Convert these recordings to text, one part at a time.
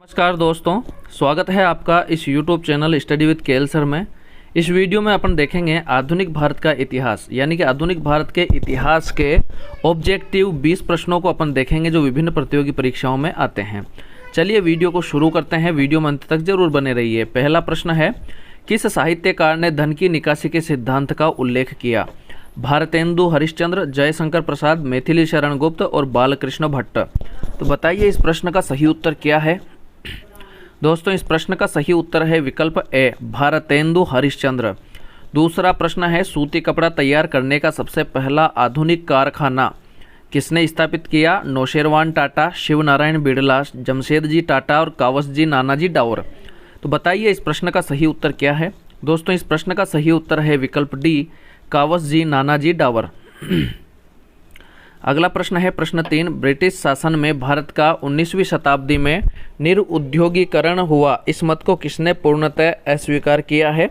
नमस्कार दोस्तों, स्वागत है आपका इस YouTube channel study with KL sir में। इस वीडियो में अपन देखेंगे आधुनिक भारत का इतिहास, यानी कि आधुनिक भारत के इतिहास के ऑब्जेक्टिव 20 प्रश्नों को अपन देखेंगे जो विभिन्न प्रतियोगी परीक्षाओं में आते हैं। चलिए वीडियो को शुरू करते हैं, वीडियो में अंत तक जरूर बने रहिए। पहला प्रश्न है, किस साहित्यकार ने धन की निकासी के सिद्धांत का उल्लेख किया? भारतेंदु हरिश्चंद्र, जयशंकर प्रसाद, मैथिली शरण गुप्त और बालकृष्ण भट्ट। तो बताइए इस प्रश्न का सही उत्तर क्या है? दोस्तों इस प्रश्न का सही उत्तर है विकल्प ए, भारतेंदु हरिश्चंद्र। दूसरा प्रश्न है, सूती कपड़ा तैयार करने का सबसे पहला आधुनिक कारखाना किसने स्थापित किया? नौशेरवान टाटा, शिव नारायण बिड़ला, जमशेदजी टाटा और कावसजी नानाजी डावर। तो बताइए इस प्रश्न का सही उत्तर क्या है? दोस्तों इस प्रश्न का सही उत्तर है विकल्प डी, कावसजी नानाजी डावर। अगला प्रश्न है प्रश्न 3, ब्रिटिश शासन में भारत का 19वीं शताब्दी में निरुद्योगीकरण हुआ, इस मत को किसने पूर्णतः अस्वीकार किया है?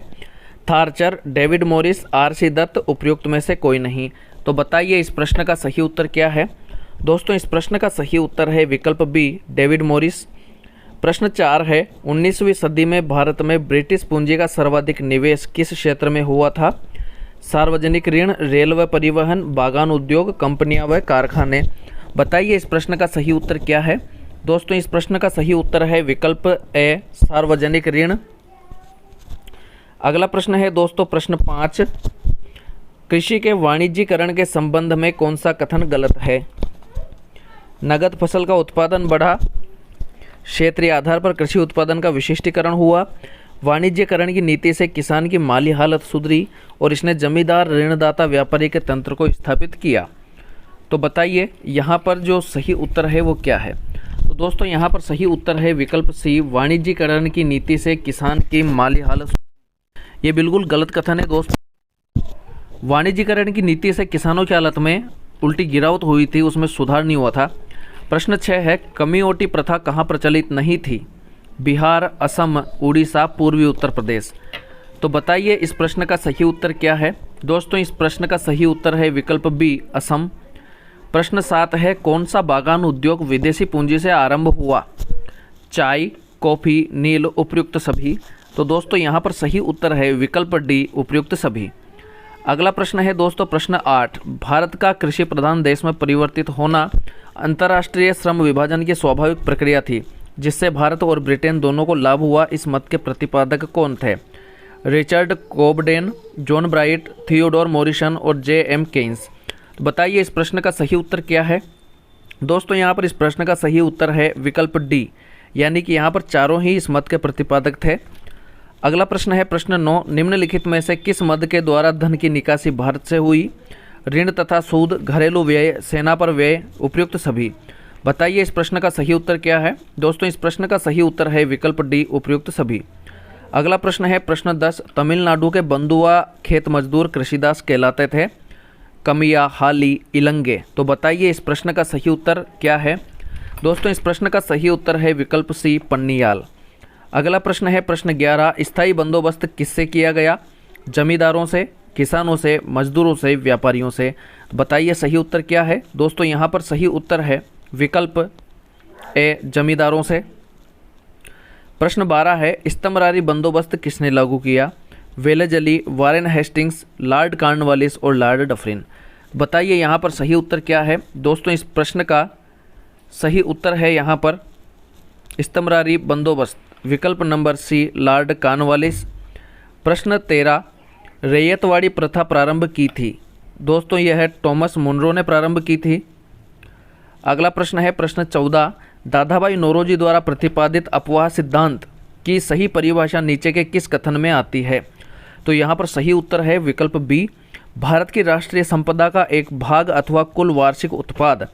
थार्चर, डेविड मॉरिस, आर.सी. दत्त, उपयुक्त में से कोई नहीं। तो बताइए इस प्रश्न का सही उत्तर क्या है? दोस्तों इस प्रश्न का सही उत्तर है विकल्प बी, डेविड मॉरिस। प्रश्न 4 है, 19वीं सदी में भारत में ब्रिटिश पूंजी का सर्वाधिक निवेश किस क्षेत्र में हुआ था? सार्वजनिक ऋण, रेल व परिवहन, बागान उद्योग, कंपनियां व कारखाने। बताइए इस प्रश्न का सही उत्तर क्या है? दोस्तों इस प्रश्न का सही उत्तर है विकल्प ए, सार्वजनिक ऋण। अगला प्रश्न है दोस्तों प्रश्न 5, कृषि के वाणिज्यीकरण के संबंध में कौन सा कथन गलत है? नगद फसल का उत्पादन बढ़ा, क्षेत्रीय आधार पर कृषि उत्पादन का विशिष्टीकरण हुआ, वाणिज्यकरण की नीति से किसान की माली हालत सुधरी और इसने जमींदार ऋणदाता व्यापारी के तंत्र को स्थापित किया। तो बताइए यहाँ पर जो सही उत्तर है वो क्या है? तो दोस्तों यहाँ पर सही उत्तर है विकल्प सी, वाणिज्यकरण की नीति से किसान की माली हालत। ये बिल्कुल गलत कथन है दोस्तों। वाणिज्यकरण की नीति से किसानों की हालत में उल्टी गिरावट हुई थी, उसमें सुधार नहीं हुआ था। प्रश्न 6 है, कमियोटी प्रथा कहाँ प्रचलित नहीं थी? बिहार, असम, उड़ीसा, पूर्वी उत्तर प्रदेश। तो बताइए इस प्रश्न का सही उत्तर क्या है? दोस्तों इस प्रश्न का सही उत्तर है विकल्प बी, असम। प्रश्न 7 है, कौन सा बागान उद्योग विदेशी पूंजी से आरंभ हुआ? चाय, कॉफ़ी, नील, उपयुक्त सभी। तो दोस्तों यहाँ पर सही उत्तर है विकल्प डी, उपयुक्त सभी। अगला प्रश्न है दोस्तों प्रश्न 8, भारत का कृषि प्रधान देश में परिवर्तित होना अंतर्राष्ट्रीय श्रम विभाजन की स्वाभाविक प्रक्रिया थी जिससे भारत और ब्रिटेन दोनों को लाभ हुआ, इस मत के प्रतिपादक कौन थे? Richard Cobden, John Bright, Theodore Morrison और जे.एम. केन्स। तो बताइए इस प्रश्न का सही उत्तर क्या है? दोस्तों यहाँ पर इस प्रश्न का सही उत्तर है विकल्प डी, यानी कि यहाँ पर चारों ही इस मत के प्रतिपादक थे। अगला प्रश्न है प्रश्न 9, निम्नलिखित में से किस मद के द्वारा धन की निकासी भारत से हुई? ऋण तथा सूद, घरेलू व्यय, सेना पर व्यय, उपयुक्त सभी। बताइए इस प्रश्न का सही उत्तर क्या है? दोस्तों इस प्रश्न का सही उत्तर है विकल्प डी, उपयुक्त सभी। अगला प्रश्न है प्रश्न 10, तमिलनाडु के बंधुआ खेत मजदूर कृषिदास कहलाते थे? कमिया, हाली, इलंगे। तो बताइए इस प्रश्न का सही उत्तर क्या है? दोस्तों इस प्रश्न का सही उत्तर है विकल्प सी, पन्नियाल। अगला प्रश्न है प्रश्न 11, स्थायी बंदोबस्त किससे किया गया? जमींदारों से, किसानों से, मजदूरों से, व्यापारियों से। बताइए सही उत्तर क्या है? दोस्तों यहाँ पर सही उत्तर है विकल्प ए, जमींदारों से। प्रश्न 12 है, स्तंभरारी बंदोबस्त किसने लागू किया? Wellesley, Warren Hastings, Lord Cornwallis और लॉर्ड डफरिन। बताइए यहाँ पर सही उत्तर क्या है? दोस्तों इस प्रश्न का सही उत्तर है यहाँ पर स्तंभरारी बंदोबस्त, विकल्प नंबर सी, लॉर्ड कॉर्नवालिस। प्रश्न 13, रैयतवाड़ी प्रथा प्रारंभ की थी? दोस्तों यह टॉमस मुनरो ने प्रारंभ की थी। अगला प्रश्न है प्रश्न 14, दादाभाई नौरोजी द्वारा प्रतिपादित अपवाह सिद्धांत की सही परिभाषा नीचे के किस कथन में आती है? तो यहाँ पर सही उत्तर है विकल्प बी, भारत की राष्ट्रीय संपदा का एक भाग अथवा कुल वार्षिक उत्पाद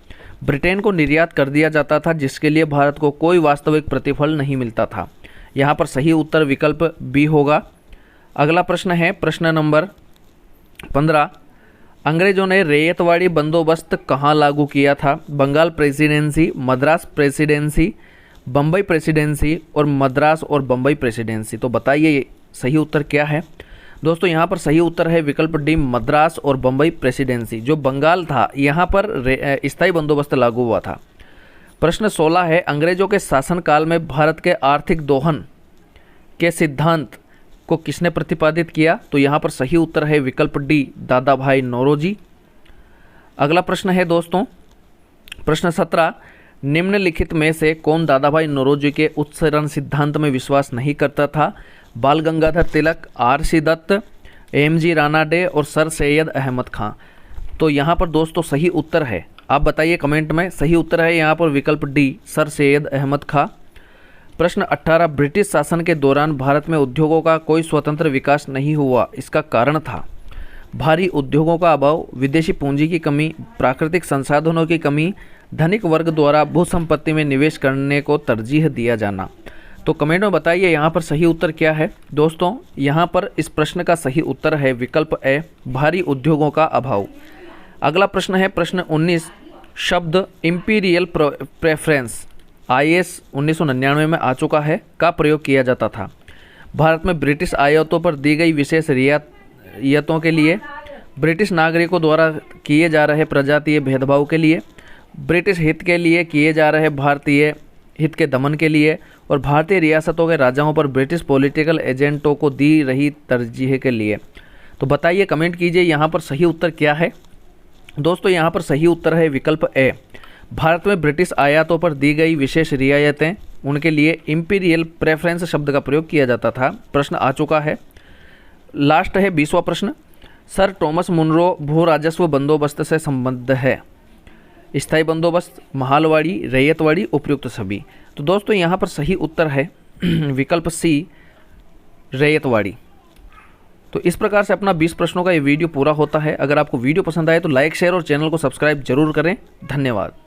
ब्रिटेन को निर्यात कर दिया जाता था जिसके लिए भारत को कोई वास्तविक प्रतिफल नहीं मिलता था। यहाँ पर सही उत्तर विकल्प बी होगा। अगला प्रश्न है प्रश्न नंबर 15, अंग्रेजों ने रैयतवाड़ी बंदोबस्त कहाँ लागू किया था? Bengal presidency, Madras presidency, Bombay presidency और मद्रास और बम्बई प्रेसिडेंसी। तो बताइए सही उत्तर क्या है? दोस्तों यहाँ पर सही उत्तर है विकल्प डी, मद्रास और बम्बई प्रेसिडेंसी। जो बंगाल था यहाँ पर स्थायी बंदोबस्त लागू हुआ था। प्रश्न 16 है, अंग्रेजों के शासनकाल में भारत के आर्थिक दोहन के सिद्धांत को किसने प्रतिपादित किया? तो यहाँ पर सही उत्तर है विकल्प डी, दादा भाई नौरोजी। अगला प्रश्न है दोस्तों प्रश्न 17, निम्नलिखित में से कौन दादा भाई नौरोजी के उत्सरण सिद्धांत में विश्वास नहीं करता था? बाल गंगाधर तिलक, आर.सी. दत्त, एम.जी. रानाडे और सर सैयद अहमद खां। तो यहाँ पर दोस्तों सही उत्तर है, आप बताइए कमेंट में। सही उत्तर है यहाँ पर विकल्प डी, सर सैयद अहमद खां। प्रश्न 18, ब्रिटिश शासन के दौरान भारत में उद्योगों का कोई स्वतंत्र विकास नहीं हुआ, इसका कारण था? भारी उद्योगों का अभाव, विदेशी पूंजी की कमी, प्राकृतिक संसाधनों की कमी, धनिक वर्ग द्वारा भूसंपत्ति में निवेश करने को तरजीह दिया जाना। तो कमेंट में बताइए यहाँ पर सही उत्तर क्या है। दोस्तों यहाँ पर इस प्रश्न का सही उत्तर है विकल्प ए, भारी उद्योगों का अभाव। अगला प्रश्न है प्रश्न 19, शब्द इंपीरियल प्रेफरेंस IAS 1999 में आ चुका है, का प्रयोग किया जाता था? भारत में ब्रिटिश आयातों पर दी गई विशेष रियायतों के लिए, ब्रिटिश नागरिकों द्वारा किए जा रहे प्रजातीय भेदभाव के लिए, ब्रिटिश हित के लिए किए जा रहे भारतीय हित के दमन के लिए, और भारतीय रियासतों के राजाओं पर ब्रिटिश पॉलिटिकल एजेंटों को दी रही तरजीह के लिए। तो बताइए कमेंट कीजिए यहाँ पर सही उत्तर क्या है। दोस्तों यहाँ पर सही उत्तर है विकल्प ए, भारत में ब्रिटिश आयातों पर दी गई विशेष रियायतें, उनके लिए इंपीरियल प्रेफरेंस शब्द का प्रयोग किया जाता था। प्रश्न आ चुका है। लास्ट है 20वां प्रश्न, सर टॉमस मुनरो भू राजस्व बंदोबस्त से संबद्ध है? स्थायी बंदोबस्त, महालवाड़ी, रैयतवाड़ी, उपयुक्त सभी। तो दोस्तों यहाँ पर सही उत्तर है विकल्प सी, रैयतवाड़ी। तो इस प्रकार से अपना 20 प्रश्नों का ये वीडियो पूरा होता है। अगर आपको वीडियो पसंद आए तो लाइक, शेयर और चैनल को सब्सक्राइब जरूर करें। धन्यवाद।